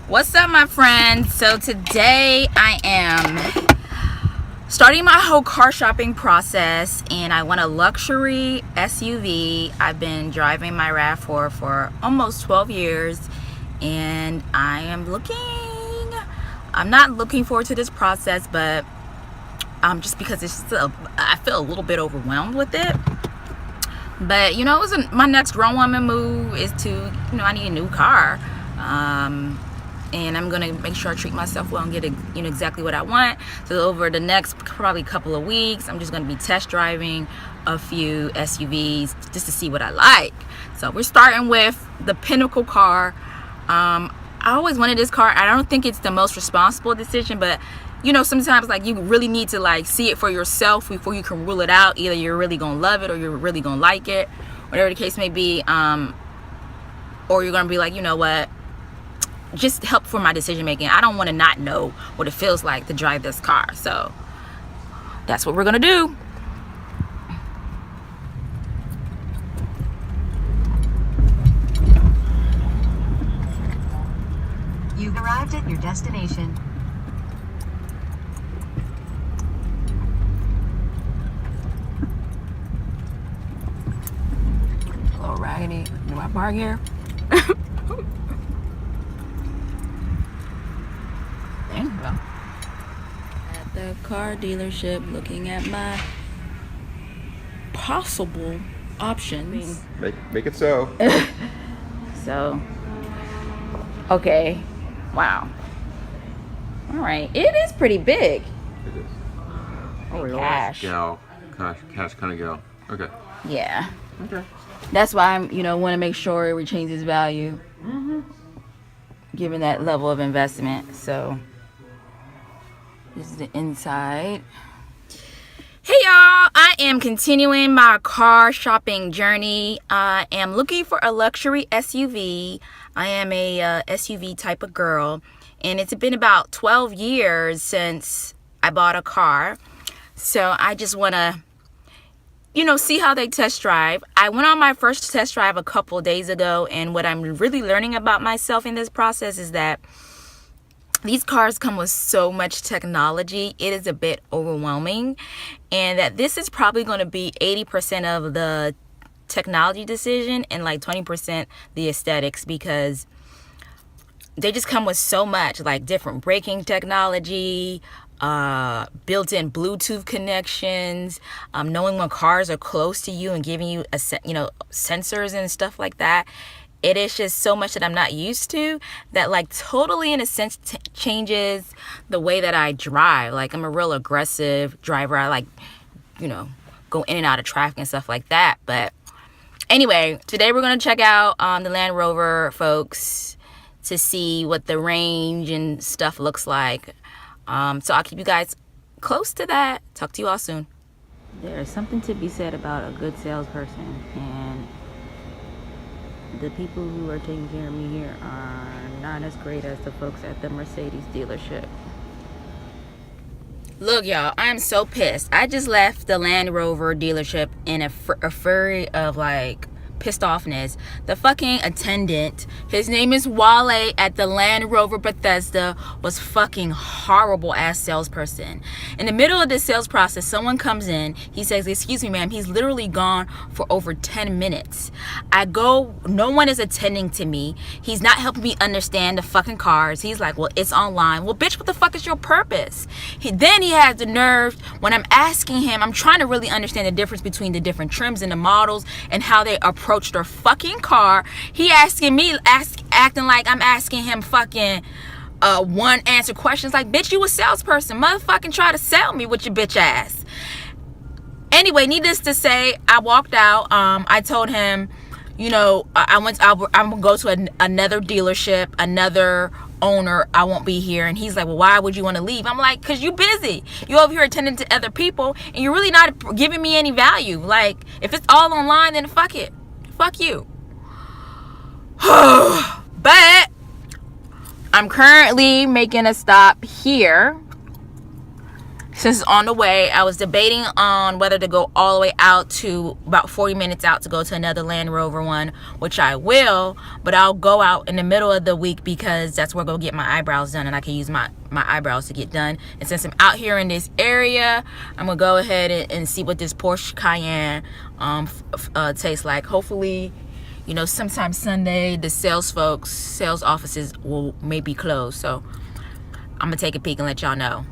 What's up, my friends? So today I am starting my whole car shopping process, and I want a luxury SUV. I've been driving my RAV4 for almost 12 years, and I'm not looking forward to this process, but just because it's just I feel a little bit overwhelmed with it. But it was my next grown woman move is to, I need a new car. And I'm gonna make sure I treat myself well and get exactly what I want. So over the next probably couple of weeks, I'm just gonna be test driving a few SUVs just to see what I like. So we're starting with the pinnacle car. I always wanted this car. I don't think it's the most responsible decision, but sometimes you really need to see it for yourself before you can rule it out. Either you're really gonna love it or you're really gonna like it, whatever the case may be. Or you're gonna be like, you know what, just help for my decision making. I don't want to not know what it feels like to drive this car. So that's what we're gonna do. You've arrived at your destination. A little raggedy. Do I park here? At the car dealership, looking at my possible options. Make it so. So, okay, wow. All right, it is pretty big. It is. Oh, cash. Cash kind of gal. Okay. Yeah. Okay. That's why I'm, want to make sure it retains its value, given that level of investment. So. This is the inside. Hey y'all, I am continuing my car shopping journey. I am looking for a luxury SUV. I am a SUV type of girl, and it's been about 12 years since I bought a car. So I just want to, see how they test drive. I went on my first test drive a couple days ago, and what I'm really learning about myself in this process is that these cars come with so much technology, it is a bit overwhelming, and that this is probably going to be 80% of the technology decision and 20% the aesthetics, because they just come with so much, different braking technology, built-in Bluetooth connections, knowing when cars are close to you and giving you sensors and stuff like that. It is just so much that I'm not used to that totally in a sense changes the way that I drive. I'm a real aggressive driver. I go in and out of traffic and stuff like that. But anyway, today we're going to check out the Land Rover, folks, to see what the range and stuff looks like. So I'll keep you guys close to that. Talk to you all soon. There is something to be said about a good salesperson, and the people who are taking care of me here are not as great as the folks at the Mercedes dealership. Look, y'all, I am so pissed. I just left the Land Rover dealership in a flurry of pissed offness. The fucking attendant, his name is Wale at the Land Rover Bethesda, was fucking horrible ass salesperson. In the middle of this sales process, someone comes in, he says, "Excuse me, ma'am." He's literally gone for over 10 minutes. I go, no one is attending to me. He's not helping me understand the fucking cars. He's like, "Well, it's online." Well, bitch, what the fuck is your purpose? Then he has the nerve, when I'm asking him, I'm trying to really understand the difference between the different trims and the models and how they approach their fucking car. He asking me, acting like I'm asking him fucking one answer questions. Bitch, you a salesperson. Motherfucking try to sell me with your bitch ass. Anyway, needless to say, I walked out. I told him, I'm gonna go to another dealership, another owner, I won't be here. And he's like, well, why would you want to leave? I'm like, because you busy. You over here attending to other people, and you're really not giving me any value. Like, if it's all online, then fuck it. Fuck you. But I'm currently making a stop here. Since on the way, I was debating on whether to go all the way out to about 40 minutes out to go to another Land Rover one, which I will, but I'll go out in the middle of the week because that's where I'll go get my eyebrows done, and I can use my eyebrows to get done. And since I'm out here in this area, I'm gonna go ahead and see what this Porsche Cayenne tastes like. Hopefully, you know, sometime Sunday, the sales offices will maybe close, so I'm gonna take a peek and let y'all know.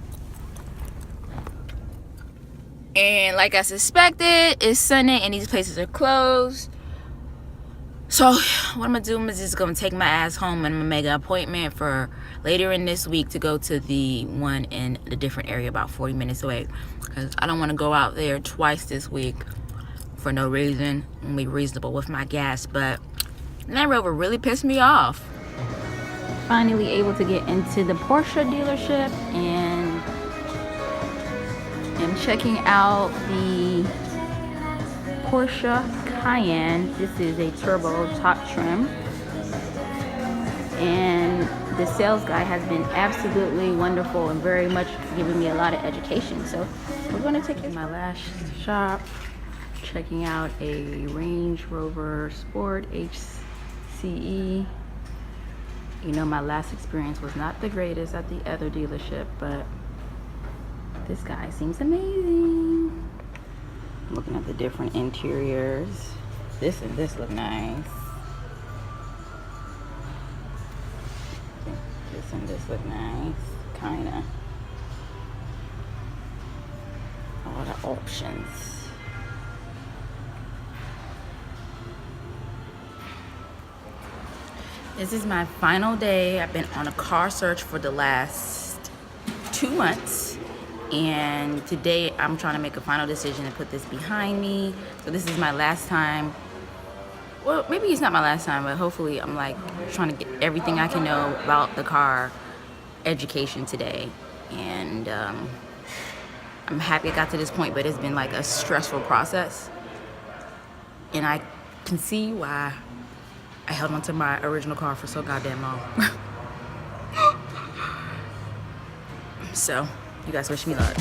And like I suspected, it's Sunday and these places are closed. So what I'm gonna do is just gonna take my ass home, and I'm gonna make an appointment for later in this week to go to the one in the different area about 40 minutes away, because I don't want to go out there twice this week for no reason. I'm gonna be reasonable with my gas, but Land Rover really pissed me off. Finally able to get into the Porsche dealership, and I'm checking out the Porsche Cayenne. This is a turbo top trim, and the sales guy has been absolutely wonderful and very much giving me a lot of education. So we're going to take it to my last shop, checking out a Range Rover Sport HCE. You know, my last experience was not the greatest at the other dealership, but this guy seems amazing. Looking at the different interiors. This and this look nice. This and this look nice. Kinda. A lot of options. This is my final day. I've been on a car search for the last 2 months. And today I'm trying to make a final decision and put this behind me. So this is my last time. Well, maybe it's not my last time, but hopefully I'm like trying to get everything I can know about the car education today. And I'm happy I got to this point, but it's been like a stressful process. And I can see why I held on to my original car for so goddamn long. So, you guys wish me luck.